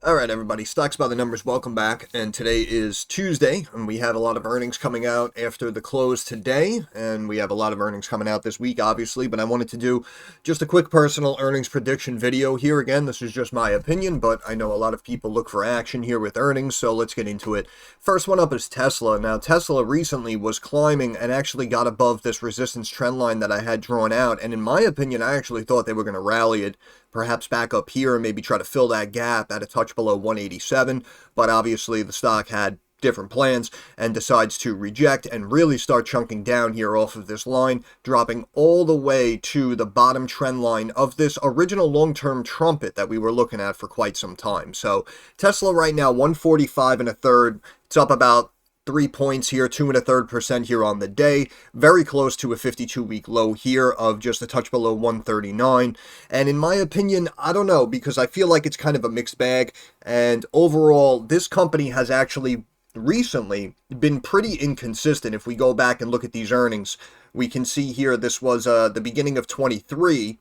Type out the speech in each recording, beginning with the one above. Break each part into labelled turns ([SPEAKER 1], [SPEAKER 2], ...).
[SPEAKER 1] All right, everybody, Stocks by the Numbers, welcome back. And today is Tuesday, and we have a lot of earnings coming out after the close today. And we have a lot of earnings coming out this week, obviously. But I wanted to do just a quick personal earnings prediction video here. Again, this is just my opinion, but I know a lot of people look for action here with earnings, so let's get into it. First one up is Tesla. Now, Tesla recently was climbing and actually got above this resistance trend line that I had drawn out. And in my opinion, I actually thought they were going to rally it, perhaps back up here and maybe try to fill that gap at a touch below 187, but obviously the stock had different plans and decides to reject and really start chunking down here off of this line, dropping all the way to the bottom trend line of this original long-term trumpet that we were looking at for quite some time. So Tesla right now 145 and a third. It's up about 3 points here, 2 1/3% here on the day, very close to a 52-week low here of just a touch below 139. And in my opinion, I don't know, because I feel like it's kind of a mixed bag. And overall, this company has actually recently been pretty inconsistent. If we go back and look at these earnings, we can see here this was the beginning of 23.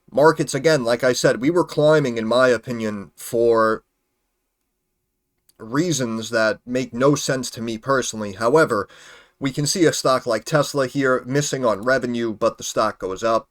[SPEAKER 1] Markets, again, like I said, we were climbing, in my opinion, for reasons that make no sense to me personally. However, we can see a stock like Tesla here missing on revenue, but the stock goes up.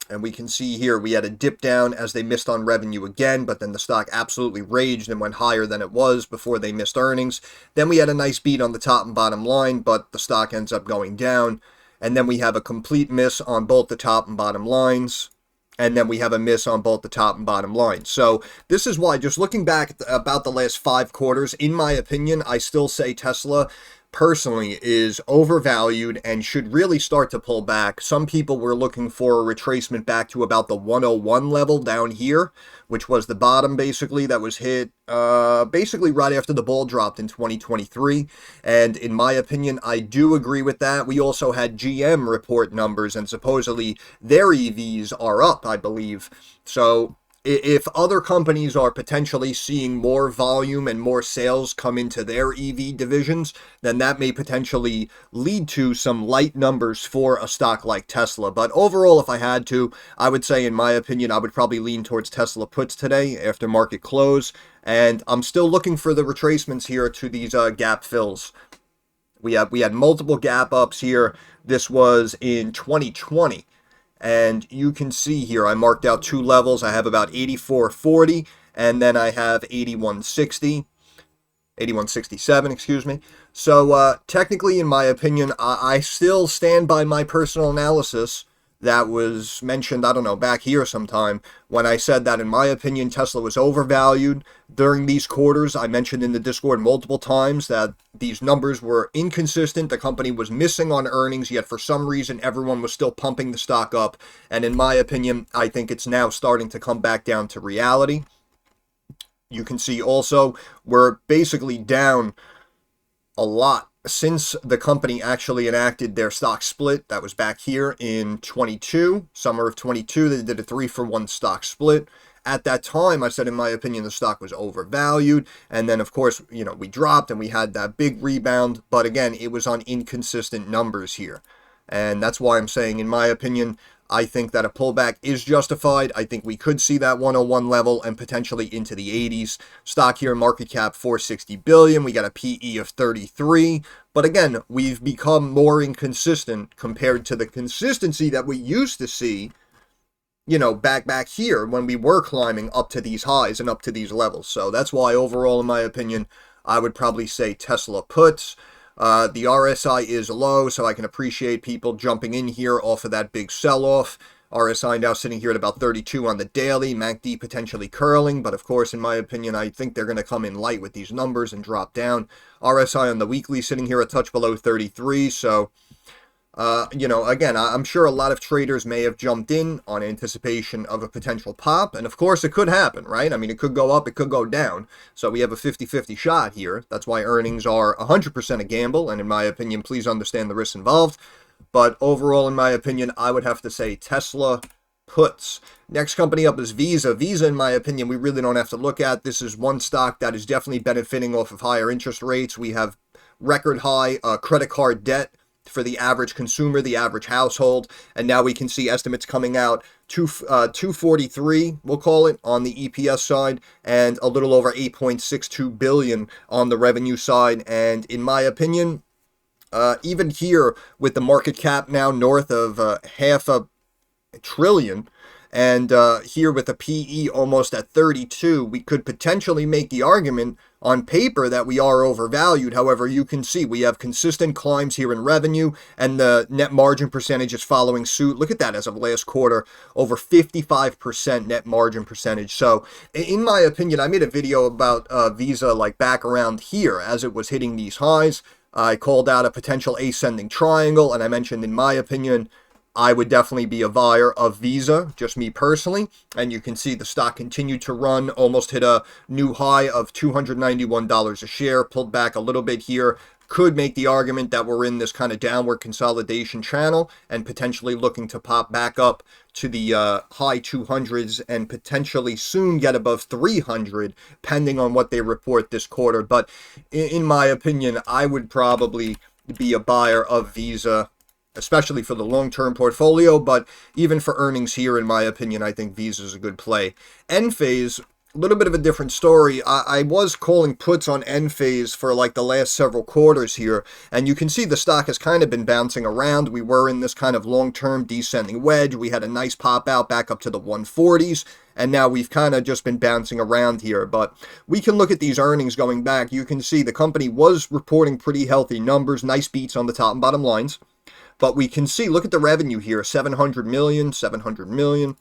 [SPEAKER 1] And we can see here we had a dip down as they missed on revenue again, but then the stock absolutely raged and went higher than it was before they missed earnings. Then we had a nice beat on the top and bottom line, but the stock ends up going down. And then we have a complete miss on both the top and bottom lines. And then we have a miss on both the top and bottom line. So this is why, just looking back at about the last 5 quarters, in my opinion, I still say Tesla personally is overvalued and should really start to pull back. Some people were looking for a retracement back to about the 101 level down here, which was the bottom basically that was hit basically right after the ball dropped in 2023. And in my opinion, I do agree with that. We also had GM report numbers, and supposedly their EVs are up, I believe. So if other companies are potentially seeing more volume and more sales come into their EV divisions, then that may potentially lead to some light numbers for a stock like Tesla. But overall, if I had to, I would say, in my opinion, I would probably lean towards Tesla puts today after market close. And I'm still looking for the retracements here to these gap fills. We had multiple gap ups here. This was in 2020. And you can see here, I marked out 2 levels. I have about 84.40, and then I have 81.60, 81.67, excuse me. So technically, in my opinion, I still stand by my personal analysis that was mentioned, I don't know, back here sometime, when I said that, in my opinion, Tesla was overvalued during these quarters. I mentioned in the Discord multiple times that these numbers were inconsistent. The company was missing on earnings, yet for some reason, everyone was still pumping the stock up. And in my opinion, I think it's now starting to come back down to reality. You can see also, we're basically down a lot since the company actually enacted their stock split. That was back here in 22, summer of 22. They did a 3-for-1 stock split. At that time, I said, in my opinion, the stock was overvalued. And then, of course, you know, we dropped and we had that big rebound. But again, it was on inconsistent numbers here. And that's why I'm saying, in my opinion, I think that a pullback is justified. I think we could see that 101 level and potentially into the 80s. Stock here, market cap 460 billion. We got a PE of 33. But again, we've become more inconsistent compared to the consistency that we used to see, you know, back here when we were climbing up to these highs and up to these levels. So that's why overall, in my opinion, I would probably say Tesla puts. The RSI is low, so I can appreciate people jumping in here off of that big sell-off. RSI now sitting here at about 32 on the daily. MACD potentially curling, but of course, in my opinion, I think they're going to come in light with these numbers and drop down. RSI on the weekly sitting here a touch below 33, so you know, again, I'm sure a lot of traders may have jumped in on anticipation of a potential pop, and of course it could happen, right? I mean, it could go up, it could go down, so we have a 50-50 shot here. That's why earnings are 100% a gamble, and in my opinion, please understand the risks involved. But overall, in my opinion, I would have to say Tesla puts. Next company up is Visa. Visa, in my opinion, we really don't have to look at. This is one stock that is definitely benefiting off of higher interest rates. We have record high credit card debt for the average consumer, the average household. And now we can see estimates coming out 243, we'll call it, on the EPS side, and a little over 8.62 billion on the revenue side. And in my opinion, even here with the market cap now north of half a trillion, and here with a PE almost at 32, we could potentially make the argument on paper that we are overvalued. However, you can see we have consistent climbs here in revenue, and the net margin percentage is following suit. Look at that as of last quarter, over 55% net margin percentage. So in my opinion, I made a video about Visa like back around here as it was hitting these highs. I called out a potential ascending triangle, and I mentioned, in my opinion, I would definitely be a buyer of Visa, just me personally. And you can see the stock continued to run, almost hit a new high of $291 a share, pulled back a little bit here. Could make the argument that we're in this kind of downward consolidation channel and potentially looking to pop back up to the high 200s and potentially soon get above 300, pending on what they report this quarter. But in my opinion, I would probably be a buyer of Visa, especially for the long-term portfolio, but even for earnings here, in my opinion, I think Visa is a good play. Enphase, a little bit of a different story. I was calling puts on Enphase for like the last several quarters here, and you can see the stock has kind of been bouncing around. We were in this kind of long-term descending wedge. We had a nice pop out back up to the 140s, and now we've kind of just been bouncing around here. But we can look at these earnings going back. You can see the company was reporting pretty healthy numbers, nice beats on the top and bottom lines. But we can see, look at the revenue here, 700 million, 700 million.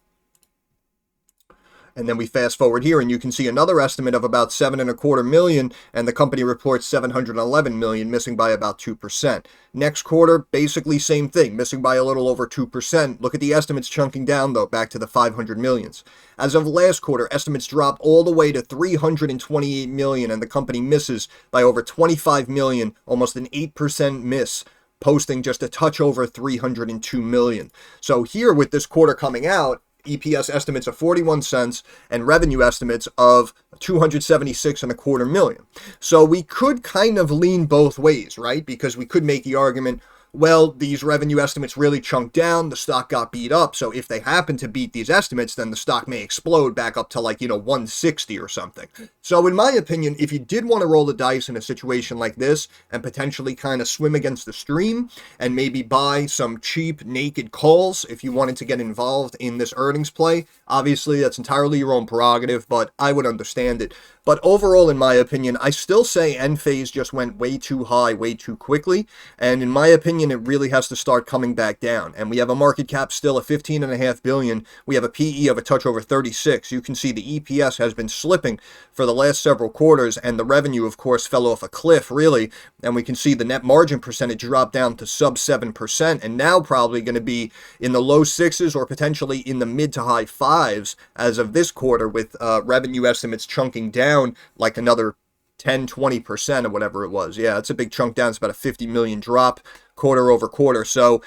[SPEAKER 1] And then we fast forward here, and you can see another estimate of about 7.25 million, and the company reports 711 million, missing by about 2%. Next quarter, basically same thing, missing by a little over 2%. Look at the estimates chunking down, though, back to the 500 millions. As of last quarter, estimates dropped all the way to 328 million, and the company misses by over 25 million, almost an 8% miss, posting just a touch over 302 million. So here with this quarter coming out, EPS estimates of 41 cents and revenue estimates of 276.25 million. So we could kind of lean both ways, right? Because we could make the argument, well, these revenue estimates really chunked down, the stock got beat up, so if they happen to beat these estimates, then the stock may explode back up to 160 or something. So in my opinion, if you did want to roll the dice in a situation like this and potentially kind of swim against the stream and maybe buy some cheap naked calls if you wanted to get involved in this earnings play, obviously that's entirely your own prerogative, but I would understand it. But overall, in my opinion, I still say Enphase just went way too high, way too quickly. And in my opinion, it really has to start coming back down. And we have a market cap still of 15.5 billion. We have a PE of a touch over 36. You can see the EPS has been slipping for the last several quarters. And the revenue, of course, fell off a cliff, really. And we can see the net margin percentage drop down to sub 7%. And now probably going to be in the low 6s or potentially in the mid to high 5s as of this quarter, with revenue estimates chunking down like another 10-20% or whatever it was. Yeah, it's a big chunk down. It's about a 50 million drop quarter over quarter. So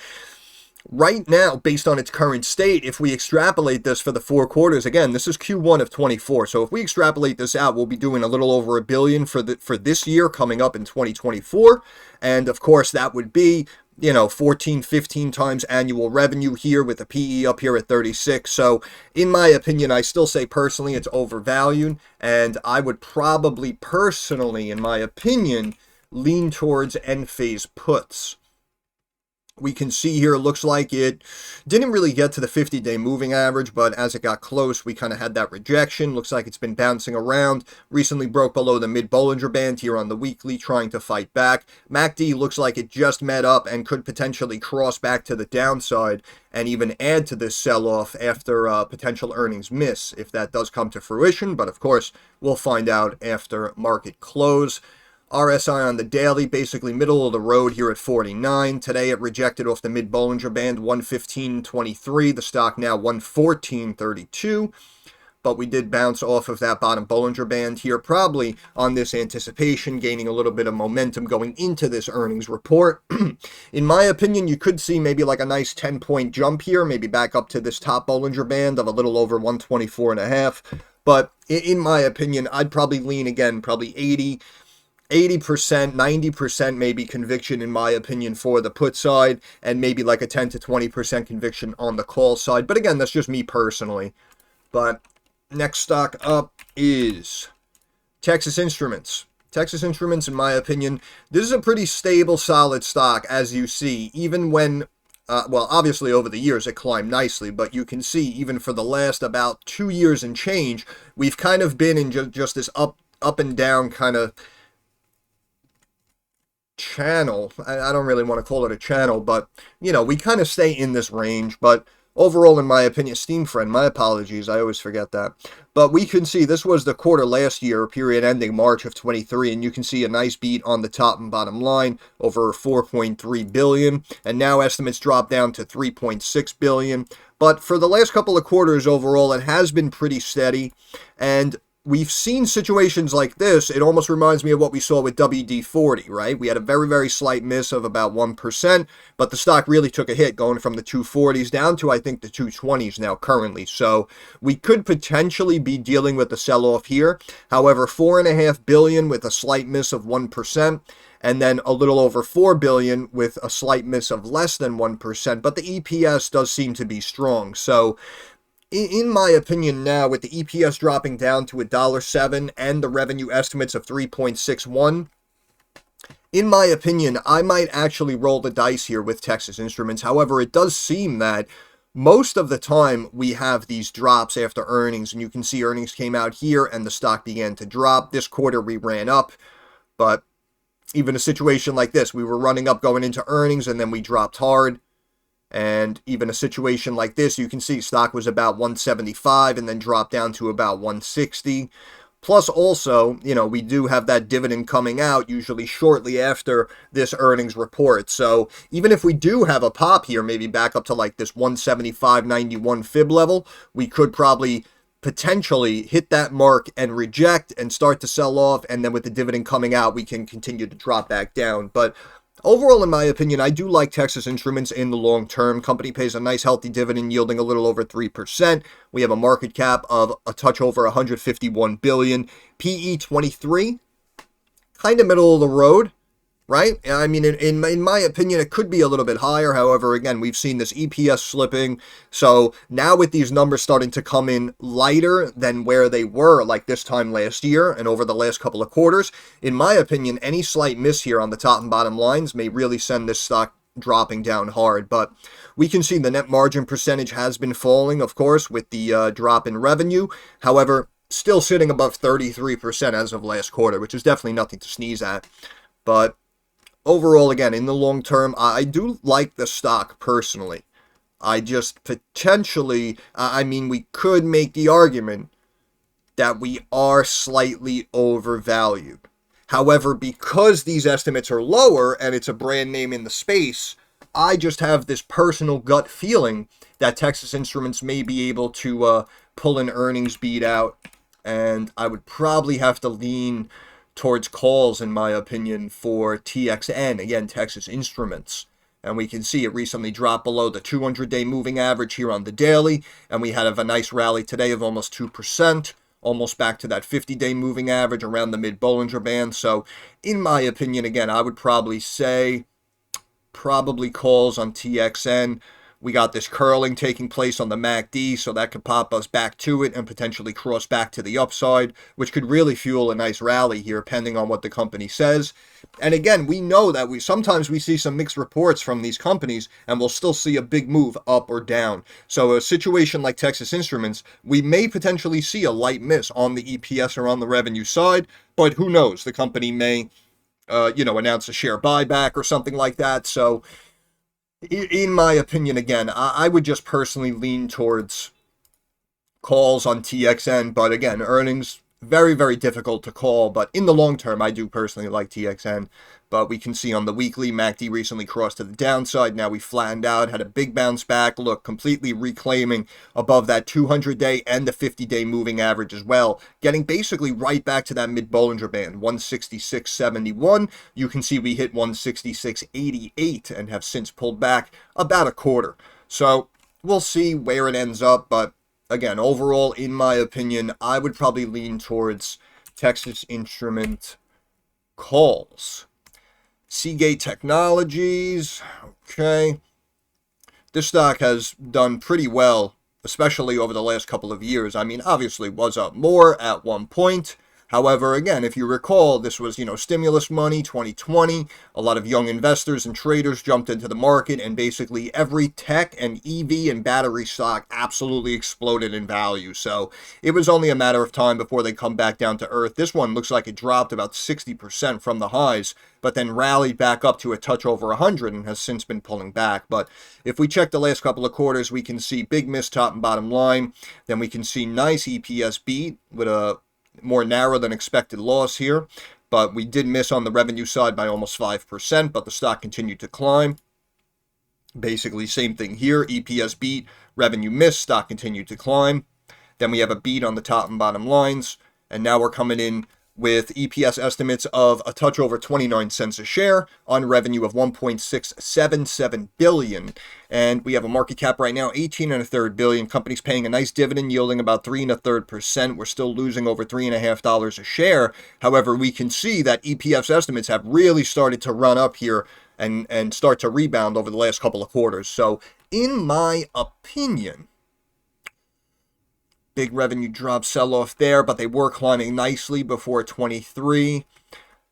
[SPEAKER 1] right now, based on its current state, if we extrapolate this for the 4 quarters, again, this is Q1 of 24. So if we extrapolate this out, we'll be doing a little over $1 billion for this year coming up in 2024. And of course, that would be 14, 15 times annual revenue here with a PE up here at 36. So in my opinion, I still say personally it's overvalued, and I would probably personally, in my opinion, lean towards Enphase puts. We can see here, it looks like it didn't really get to the 50-day moving average, but as it got close, we kind of had that rejection. Looks like it's been bouncing around. Recently broke below the mid-Bollinger Band here on the weekly, trying to fight back. MACD looks like it just met up and could potentially cross back to the downside and even add to this sell-off after potential earnings miss, if that does come to fruition. But of course, we'll find out after market close. RSI on the daily, basically middle of the road here at 49. Today it rejected off the mid-Bollinger Band, 115.23. The stock now 114.32. But we did bounce off of that bottom Bollinger Band here, probably on this anticipation, gaining a little bit of momentum going into this earnings report. In my opinion, you could see maybe like a nice 10-point jump here, maybe back up to this top Bollinger Band of a little over 124.5. But in my opinion, I'd probably lean again, probably 80 80%, 90% maybe conviction in my opinion for the put side, and maybe like a 10 to 20% conviction on the call side. But again, that's just me personally. But next stock up is Texas Instruments. Texas Instruments, in my opinion, this is a pretty stable, solid stock, as you see, even when, well, obviously over the years it climbed nicely, but you can see even for the last about 2 years and change, we've kind of been in just this up and down kind of channel. I don't really want to call it a channel, but, you know, we kind of stay in this range. But overall, in my opinion, Steam Friend, my apologies, I always forget that. But we can see this was the quarter last year, period ending March of 23, and you can see a nice beat on the top and bottom line, over 4.3 billion, and now estimates drop down to 3.6 billion. But for the last couple of quarters overall, it has been pretty steady, and we've seen situations like this. It almost reminds me of what we saw with WD-40, right? We had a very, very slight miss of about 1%, but the stock really took a hit going from the 240s down to, I think, the 220s now currently. So we could potentially be dealing with a sell-off here. However, 4.5 billion with a slight miss of 1%. And then a little over 4 billion with a slight miss of less than 1%. But the EPS does seem to be strong. So in my opinion now, with the EPS dropping down to $1.07 and the revenue estimates of 3.61, in my opinion, I might actually roll the dice here with Texas Instruments. However, it does seem that most of the time we have these drops after earnings, and you can see earnings came out here and the stock began to drop. This quarter we ran up, but even a situation like this, we were running up going into earnings and then we dropped hard. And even a situation like this, you can see stock was about 175 and then dropped down to about 160. Plus also, you know, we do have that dividend coming out usually shortly after this earnings report. So even if we do have a pop here, maybe back up to like this 175.91 fib level, we could probably potentially hit that mark and reject and start to sell off. And then with the dividend coming out, we can continue to drop back down. But overall, in my opinion, I do like Texas Instruments in the long term. Company pays a nice healthy dividend yielding a little over 3%. We have a market cap of a touch over 151 billion. PE 23, kind of middle of the road, right? I mean, in my opinion, it could be a little bit higher. However, again, we've seen this EPS slipping. So now with these numbers starting to come in lighter than where they were like this time last year and over the last couple of quarters, in my opinion, any slight miss here on the top and bottom lines may really send this stock dropping down hard. But we can see the net margin percentage has been falling, of course, with the drop in revenue. However, still sitting above 33% as of last quarter, which is definitely nothing to sneeze at. But overall, again, in the long term, I do like the stock personally. I just potentially, I mean, we could make the argument that we are slightly overvalued. However, because these estimates are lower and it's a brand name in the space, I just have this personal gut feeling that Texas Instruments may be able to pull an earnings beat out, and I would probably have to lean towards calls, in my opinion, for TXN, again, Texas Instruments. And we can see it recently dropped below the 200-day moving average here on the daily, and we had a nice rally today of almost 2%, almost back to that 50-day moving average around the mid-Bollinger Band. So, in my opinion, again, I would probably say probably calls on TXN. We got this curling taking place on the MACD, so that could pop us back to it and potentially cross back to the upside, which could really fuel a nice rally here, depending on what the company says. And again, we know that sometimes we see some mixed reports from these companies, and we'll still see a big move up or down. So a situation like Texas Instruments, we may potentially see a light miss on the EPS or on the revenue side, but who knows? The company may, announce a share buyback or something like that. So in my opinion, again, I would just personally lean towards calls on TXN. But again, earnings, very, very difficult to call. But in the long term, I do personally like TXN. But we can see on the weekly, MACD recently crossed to the downside. Now we flattened out, had a big bounce back. Look, completely reclaiming above that 200-day and the 50-day moving average as well. Getting basically right back to that mid-Bollinger Band, 166.71. You can see we hit 166.88 and have since pulled back about a quarter. So we'll see where it ends up. But again, overall, in my opinion, I would probably lean towards Texas Instrument calls. Seagate Technologies, okay. This stock has done pretty well, especially over the last couple of years. I mean, obviously was up more at one point. However, again, if you recall, this was, stimulus money, 2020. A lot of young investors and traders jumped into the market, and basically every tech and EV and battery stock absolutely exploded in value. So it was only a matter of time before they come back down to earth. This one looks like it dropped about 60% from the highs, but then rallied back up to a touch over 100 and has since been pulling back. But if we check the last couple of quarters, we can see big miss top and bottom line. Then we can see nice EPS beat with a more narrow than expected loss here, but we did miss on the revenue side by almost 5%, but the stock continued to climb. Basically same thing here, EPS beat, revenue miss, stock continued to climb. Then we have a beat on the top and bottom lines, and now we're coming in with EPS estimates of a touch over 29 cents a share on revenue of 1.677 billion. And we have a market cap right now, 18.33 billion. Company's paying a nice dividend yielding about 3.33%. We're still losing over $3.50 a share. However, we can see that EPS estimates have really started to run up here and start to rebound over the last couple of quarters. So in my opinion, big revenue drop sell-off there, but they were climbing nicely before 23.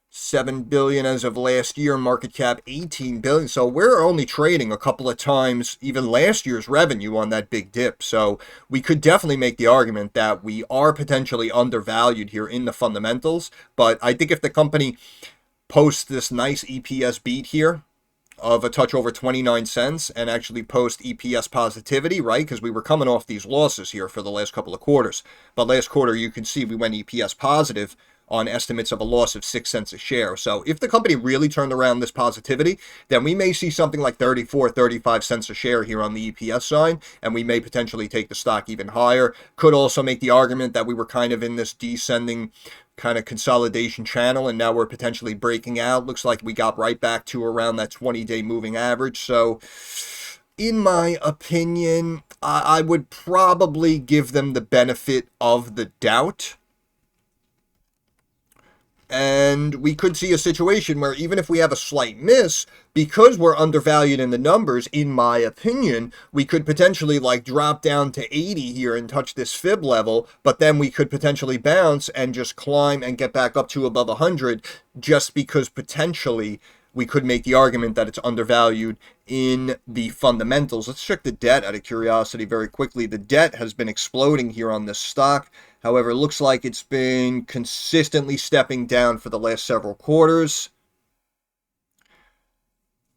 [SPEAKER 1] 7 billion as of last year, market cap 18 billion. So we're only trading a couple of times even last year's revenue on that big dip. So we could definitely make the argument that we are potentially undervalued here in the fundamentals. But I think if the company posts this nice EPS beat here of a touch over 29 cents and actually post EPS positivity, right? Because we were coming off these losses here for the last couple of quarters. But last quarter, you can see we went EPS positive on estimates of a loss of 6 cents a share. So if the company really turned around this positivity, then we may see something like 34, 35 cents a share here on the EPS side, and we may potentially take the stock even higher. Could also make the argument that we were kind of in this descending kind of consolidation channel, and now we're potentially breaking out. Looks like we got right back to around that 20-day moving average. So in my opinion, I would probably give them the benefit of the doubt. And we could see a situation where even if we have a slight miss, because we're undervalued in the numbers, in my opinion, we could potentially like drop down to 80 here and touch this fib level, but then we could potentially bounce and just climb and get back up to above 100 just because potentially we could make the argument that it's undervalued in the fundamentals. Let's check the debt out of curiosity very quickly. The debt has been exploding here on this stock. However, it looks like it's been consistently stepping down for the last several quarters.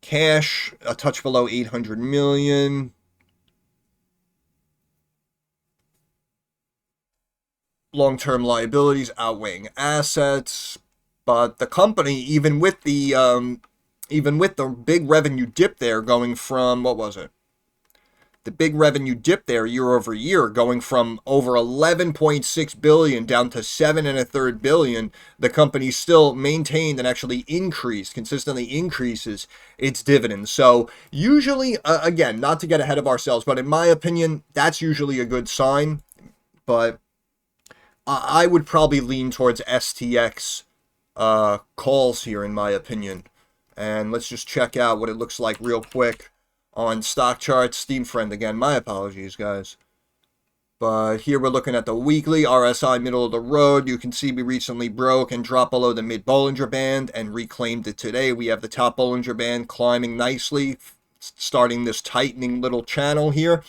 [SPEAKER 1] Cash, a touch below 800 million. Long-term liabilities outweighing assets. But the company, even with the big revenue dip there going from, what was it? The big revenue dip there year over year going from over 11.6 billion down to 7.33 billion, the company still maintained and actually consistently increases its dividends. So usually, again, not to get ahead of ourselves, but in my opinion, that's usually a good sign. But I would probably lean towards STX calls here, in my opinion. And let's just check out what it looks like real quick on stock charts. Steam friend again, my apologies, guys. But here we're looking at the weekly RSI middle of the road. You can see we recently broke and dropped below the mid Bollinger Band and reclaimed it today. We have the top Bollinger Band climbing nicely, starting this tightening little channel here.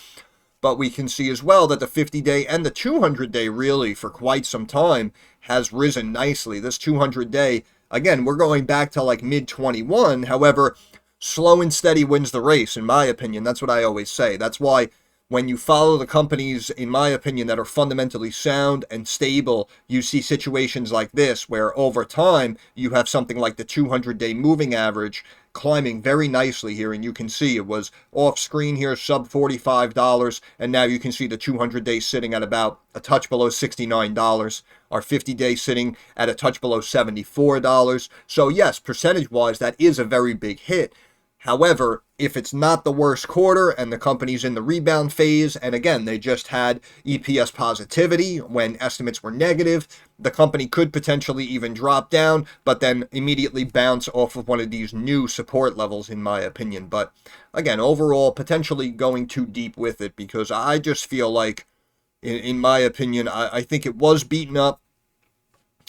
[SPEAKER 1] But we can see as well that the 50-day and the 200-day really for quite some time has risen nicely. This 200-day, again, we're going back to like mid-21. However, slow and steady wins the race, in my opinion. That's what I always say. That's why when you follow the companies, in my opinion, that are fundamentally sound and stable, you see situations like this where over time you have something like the 200-day moving average climbing very nicely here, and you can see it was off screen here, sub $45, and now you can see the 200-day sitting at about a touch below $69. Our 50-day sitting at a touch below $74. So yes, percentage-wise, that is a very big hit. However, if it's not the worst quarter and the company's in the rebound phase, and again, they just had EPS positivity when estimates were negative, the company could potentially even drop down, but then immediately bounce off of one of these new support levels, in my opinion. But again, overall, potentially going too deep with it, because I just feel like, in my opinion, I think it was beaten up.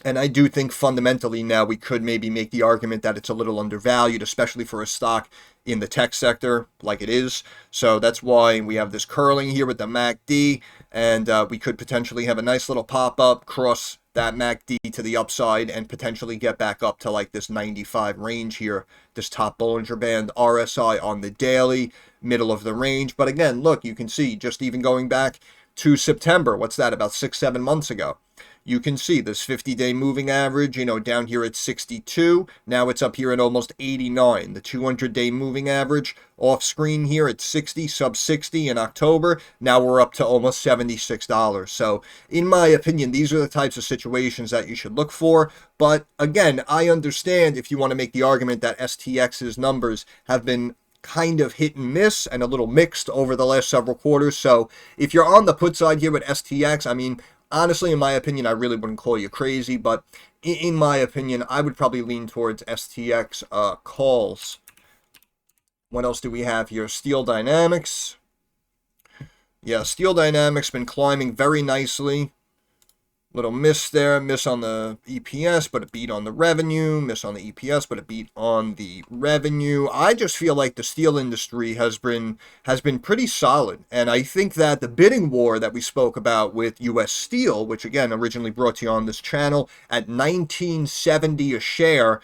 [SPEAKER 1] And I do think fundamentally now we could maybe make the argument that it's a little undervalued, especially for a stock in the tech sector like it is. So that's why we have this curling here with the MACD, and we could potentially have a nice little pop-up, cross that MACD to the upside, and potentially get back up to like this 95 range here, this top Bollinger Band. RSI on the daily, middle of the range. But again, look, you can see just even going back to September, what's that, about 6-7 months ago, you can see this 50-day moving average, down here at 62. Now it's up here at almost 89. The 200-day moving average off screen here at 60, sub 60 in October. Now we're up to almost $76. So in my opinion, these are the types of situations that you should look for. But again, I understand if you want to make the argument that STX's numbers have been kind of hit and miss and a little mixed over the last several quarters. So if you're on the put side here with STX, I mean, honestly, in my opinion, I really wouldn't call you crazy, but in my opinion, I would probably lean towards STX calls. What else do we have here? Steel Dynamics. Yeah, Steel Dynamics been climbing very nicely. Little miss there, miss on the EPS, but a beat on the revenue. Miss on the EPS, but a beat on the revenue. I just feel like the steel industry has been pretty solid, and I think that the bidding war that we spoke about with U.S. Steel, which again originally brought to you on this channel at $19.70 a share,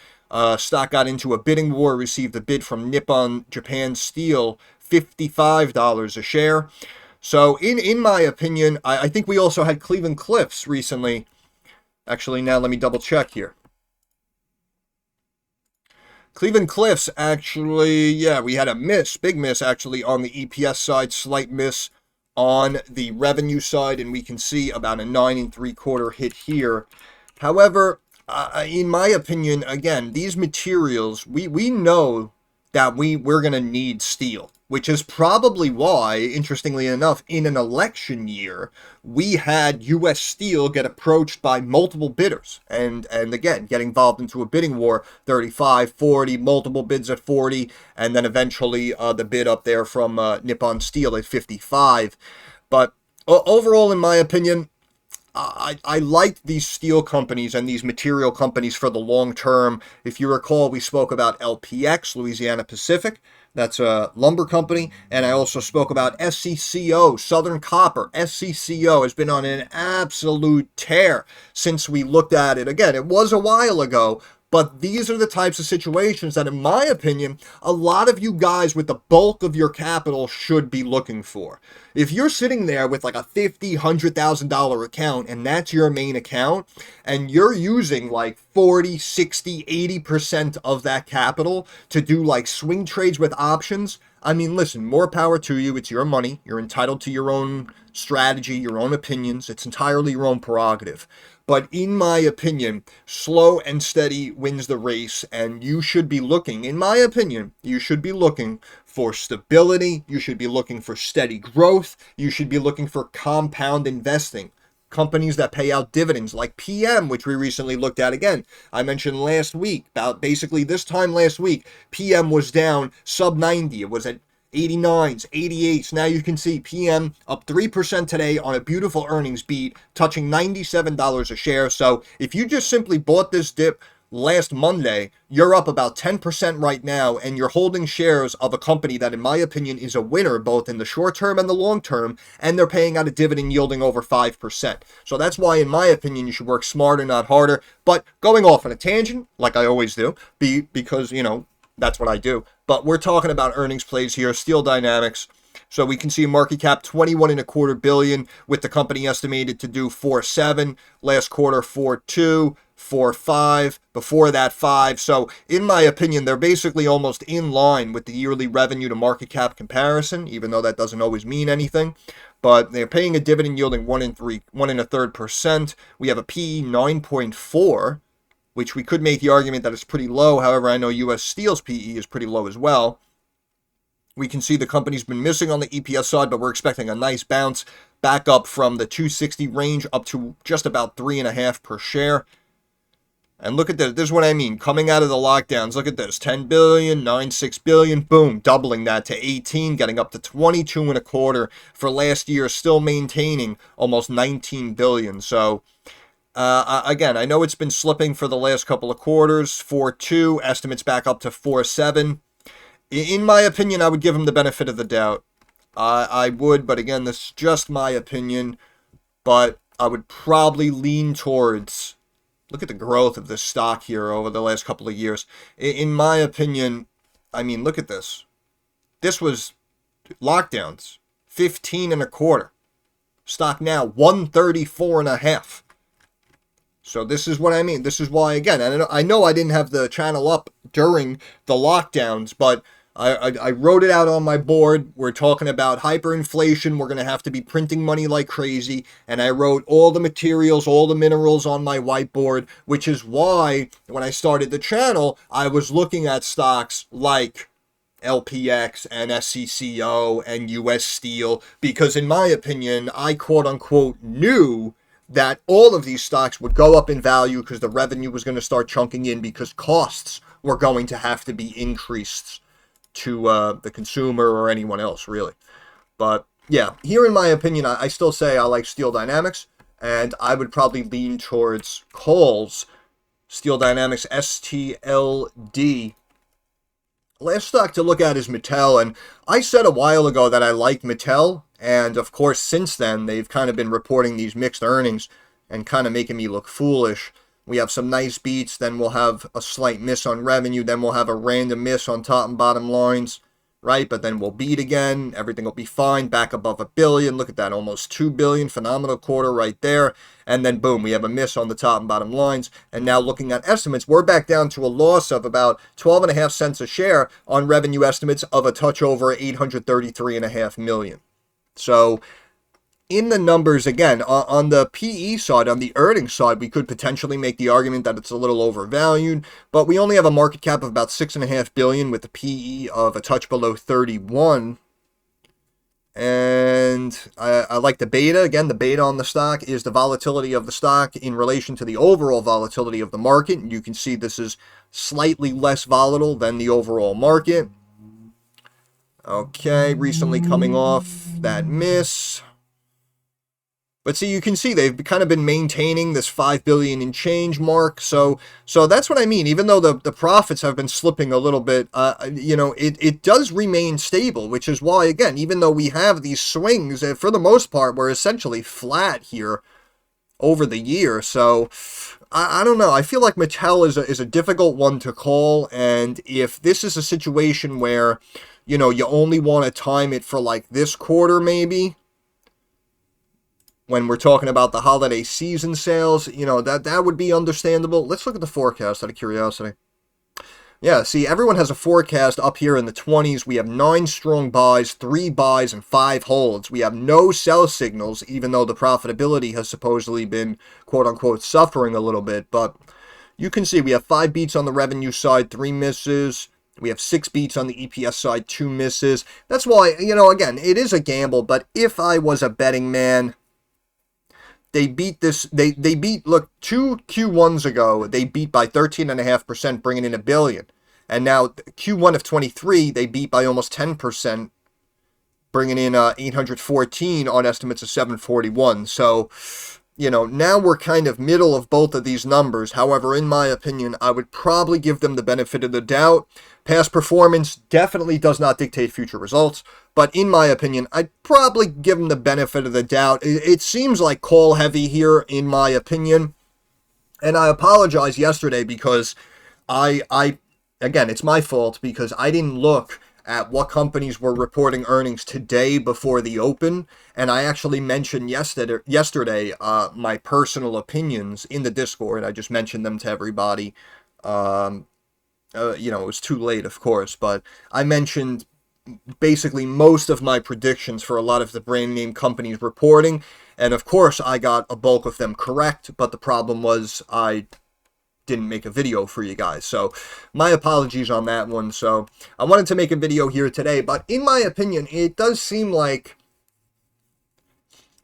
[SPEAKER 1] stock got into a bidding war, received a bid from Nippon Japan Steel, $55 a share. So in my opinion, I think we also had Cleveland Cliffs recently. Actually, now let me double check here. Cleveland Cliffs, actually, yeah, we had a miss, big miss actually on the EPS side, slight miss on the revenue side, and we can see about a 9 3/4 hit here. However, in my opinion, again, these materials, we know that we're going to need steel, which is probably why, interestingly enough, in an election year, we had U.S. Steel get approached by multiple bidders and again, get involved into a bidding war, 35, 40, multiple bids at 40, and then eventually the bid up there from Nippon Steel at 55. But overall, in my opinion, I like these steel companies and these material companies for the long term. If you recall, we spoke about LPX, Louisiana Pacific. That's a lumber company. And I also spoke about SCCO, Southern Copper. SCCO has been on an absolute tear since we looked at it. Again, it was a while ago, but these are the types of situations that, in my opinion, a lot of you guys with the bulk of your capital should be looking for. If you're sitting there with like a $50,000, $100,000 account and that's your main account, and you're using like 40, 60, 80% of that capital to do like swing trades with options, I mean, listen, more power to you. It's your money. You're entitled to your own strategy, your own opinions. It's entirely your own prerogative. But in my opinion, slow and steady wins the race, and you should be looking, in my opinion, you should be looking for stability. You should be looking for steady growth. You should be looking for compound investing. Companies that pay out dividends like PM, which we recently looked at again. I mentioned last week, about basically this time last week, PM was down sub 90. It was at 89s, 88s. Now you can see PM up 3% today on a beautiful earnings beat, touching $97 a share. So if you just simply bought this dip last Monday, you're up about 10% right now, and you're holding shares of a company that, in my opinion, is a winner both in the short term and the long term, and they're paying out a dividend yielding over 5%. So that's why, in my opinion, you should work smarter, not harder. But going off on a tangent, like I always do, because, that's what I do. But we're talking about earnings plays here, Steel Dynamics. So we can see a market cap 21.25 billion, with the company estimated to do 4.7, last quarter 4.2, 4.5, before that 5. So in my opinion, they're basically almost in line with the yearly revenue to market cap comparison, even though that doesn't always mean anything. But they're paying a dividend yielding 1.33%. We have a PE 9.4, which we could make the argument that it's pretty low. However, I know U.S. Steel's PE is pretty low as well. We can see the company's been missing on the EPS side, but we're expecting a nice bounce back up from the 260 range up to just about 3.5 per share. And look at this. This is what I mean. Coming out of the lockdowns, look at this. 10 billion, 9.6 billion, boom, doubling that to 18, getting up to 22.25 for last year, still maintaining almost 19 billion. So, again, I know it's been slipping for the last couple of quarters. 4.2, estimates back up to 4.7. In my opinion, I would give him the benefit of the doubt. I would, but again, this is just my opinion. But I would probably lean towards... Look at the growth of this stock here over the last couple of years. In my opinion, I mean, look at this. This was lockdowns, 15.25. Stock now 134.5. So this is what I mean. This is why, again, I know I didn't have the channel up during the lockdowns, but I wrote it out on my board. We're talking about hyperinflation. We're going to have to be printing money like crazy. And I wrote all the materials, all the minerals on my whiteboard, which is why when I started the channel, I was looking at stocks like LPX and SCCO and US Steel, because in my opinion, I quote unquote knew that all of these stocks would go up in value because the revenue was going to start chunking in because costs were going to have to be increased to the consumer or anyone else, really. But yeah, here in my opinion, I still say I like Steel Dynamics, and I would probably lean towards Cole's Steel Dynamics STLD. Last stock to look at is Mattel, and I said a while ago that I liked Mattel, and of course since then they've kind of been reporting these mixed earnings and kind of making me look foolish. We have some nice beats, then we'll have a slight miss on revenue, then we'll have a random miss on top and bottom lines, right? But then we'll beat again, everything will be fine, back above $1 billion. Look at that, almost $2 billion, phenomenal quarter right there. And then boom, we have a miss on the top and bottom lines. And now looking at estimates, we're back down to a loss of about 12.5 cents a share on revenue estimates of a touch over 833.5 million. So in the numbers, again, on the PE side, on the earnings side, we could potentially make the argument that it's a little overvalued, but we only have a market cap of about $6.5 billion with a PE of a touch below 31. And I like the beta. Again, the beta on the stock is the volatility of the stock in relation to the overall volatility of the market. You can see this is slightly less volatile than the overall market. Okay, recently coming off that miss. But see, you can see they've kind of been maintaining this 5 billion in change mark. So that's what I mean. Even though the profits have been slipping a little bit, it does remain stable, which is why, again, even though we have these swings, for the most part, we're essentially flat here over the year. So I don't know. I feel like Mattel is a difficult one to call. And if this is a situation where, you only want to time it for like this quarter, maybe, when we're talking about the holiday season sales, that would be understandable. Let's look at the forecast out of curiosity. Yeah, see, everyone has a forecast up here in the 20s. We have 9 strong buys, 3 buys, and 5 holds. We have no sell signals, even though the profitability has supposedly been, quote-unquote, suffering a little bit. But you can see we have 5 beats on the revenue side, 3 misses. We have 6 beats on the EPS side, 2 misses. That's why, again, it is a gamble. But if I was a betting man, they beat this, they beat, look, 2 Q1s ago, they beat by 13.5%, bringing in $1 billion. And now Q1 of 23, they beat by almost 10%, bringing in 814 on estimates of 741. So, now we're kind of middle of both of these numbers. However, in my opinion, I would probably give them the benefit of the doubt. Past performance definitely does not dictate future results. But in my opinion, I'd probably give them the benefit of the doubt. It seems like call heavy here, in my opinion. And I apologize yesterday because again, it's my fault because I didn't look at what companies were reporting earnings today before the open. And I actually mentioned yesterday my personal opinions in the Discord. I just mentioned them to everybody. It was too late, of course. But I mentioned basically most of my predictions for a lot of the brand name companies reporting. And of course, I got a bulk of them correct. But the problem was I didn't make a video for you guys. So my apologies on that one. So I wanted to make a video here today, but in my opinion, it does seem like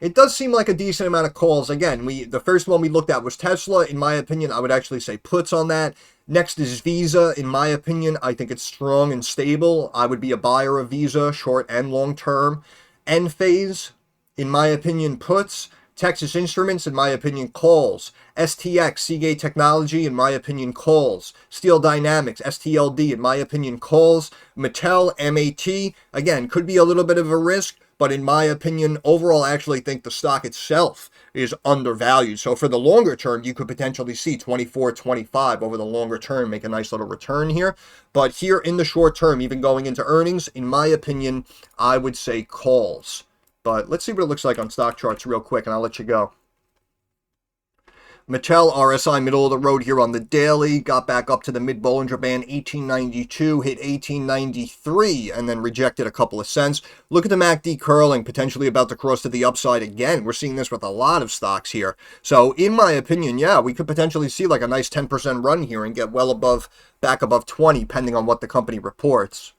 [SPEAKER 1] a decent amount of calls. Again, the first one we looked at was Tesla. In my opinion, I would actually say puts on that. Next is Visa. In my opinion, I think it's strong and stable. I would be a buyer of Visa, short and long term. Enphase, in my opinion, puts. Texas Instruments, in my opinion, calls. STX, Seagate Technology, in my opinion, calls. Dynamics STLD, in my opinion, calls. Mattel MAT, again, could be a little bit of a risk, but in my opinion, overall, I actually think the stock itself is undervalued. So for the longer term, you could potentially see 24, 25 over the longer term, make a nice little return here. But here in the short term, even going into earnings, in my opinion, I would say calls. But let's see what it looks like on stock charts real quick, and I'll let you go. Mattel RSI, middle of the road here on the daily, got back up to the mid-Bollinger Band, 1892, hit 1893, and then rejected a couple of cents. Look at the MACD curling, potentially about to cross to the upside again. We're seeing this with a lot of stocks here. So, in my opinion, yeah, we could potentially see like a nice 10% run here and get well above, back above 20, depending on what the company reports.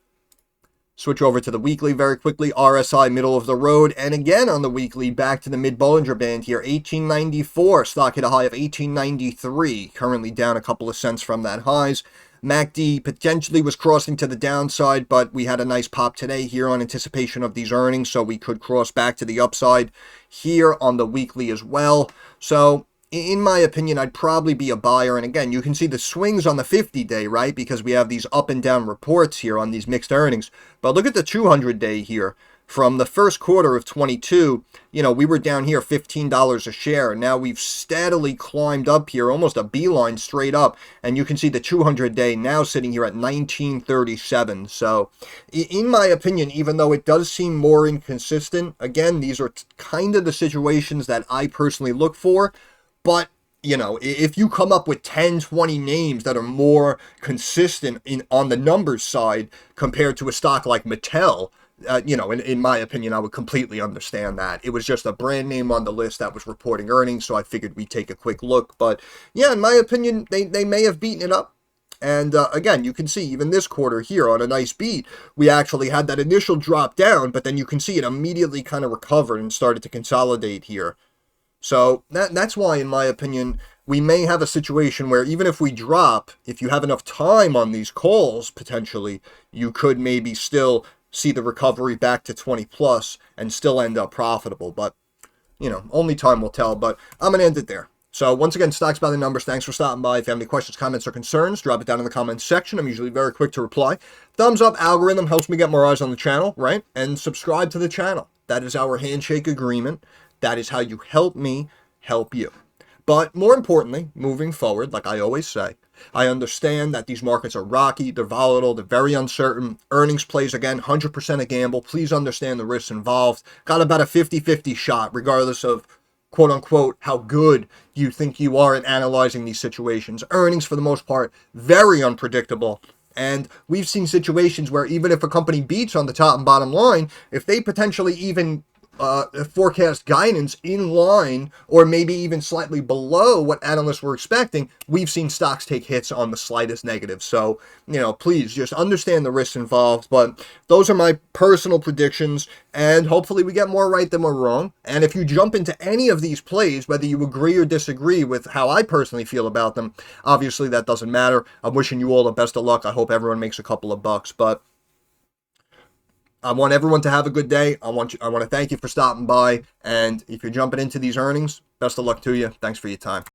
[SPEAKER 1] Switch over to the weekly very quickly. RSI, middle of the road. And again on the weekly, back to the mid-Bollinger Band here. 1894. Stock hit a high of 1893. Currently down a couple of cents from that highs. MACD potentially was crossing to the downside, but we had a nice pop today here on anticipation of these earnings, so we could cross back to the upside here on the weekly as well. So in my opinion, I'd probably be a buyer. And again, you can see the swings on the 50-day, right? Because we have these up and down reports here on these mixed earnings. But look at the 200-day here. From the first quarter of 22, you know, we were down here $15 a share. Now we've steadily climbed up here, almost a beeline straight up. And you can see the 200-day now sitting here at 1937. So in my opinion, even though it does seem more inconsistent, again, these are kind of the situations that I personally look for. But, you know, if you come up with 10, 20 names that are more consistent on the numbers side compared to a stock like Mattel, you know, in my opinion, I would completely understand that. It was just a brand name on the list that was reporting earnings, so I figured we'd take a quick look. But, yeah, in my opinion, they may have beaten it up. And, again, you can see even this quarter here on a nice beat, we actually had that initial drop down, but then you can see it immediately kind of recovered and started to consolidate here. So that's why, in my opinion, we may have a situation where even if we drop, if you have enough time on these calls, potentially, you could maybe still see the recovery back to 20 plus and still end up profitable. But, you know, only time will tell. But I'm going to end it there. So once again, Stocks by the Numbers, thanks for stopping by. If you have any questions, comments, or concerns, drop it down in the comments section. I'm usually very quick to reply. Thumbs up algorithm helps me get more eyes on the channel, right? And subscribe to the channel. That is our handshake agreement. That is how you help me help you. But more importantly, moving forward, like I always say, I understand that these markets are rocky, they're volatile, they're very uncertain. Earnings plays, again, 100% a gamble. Please understand the risks involved. Got about a 50-50 shot, regardless of, quote-unquote, how good you think you are at analyzing these situations. Earnings, for the most part, very unpredictable. And we've seen situations where even if a company beats on the top and bottom line, if they potentially even forecast guidance in line or maybe even slightly below what analysts were expecting, we've seen stocks take hits on the slightest negative. So, you know, please just understand the risks involved. But those are my personal predictions, and hopefully we get more right than we're wrong. And if you jump into any of these plays, whether you agree or disagree with how I personally feel about them, obviously that doesn't matter. I'm wishing you all the best of luck. I hope everyone makes a couple of bucks. But I want everyone to have a good day. I want to thank you for stopping by. And if you're jumping into these earnings, best of luck to you. Thanks for your time.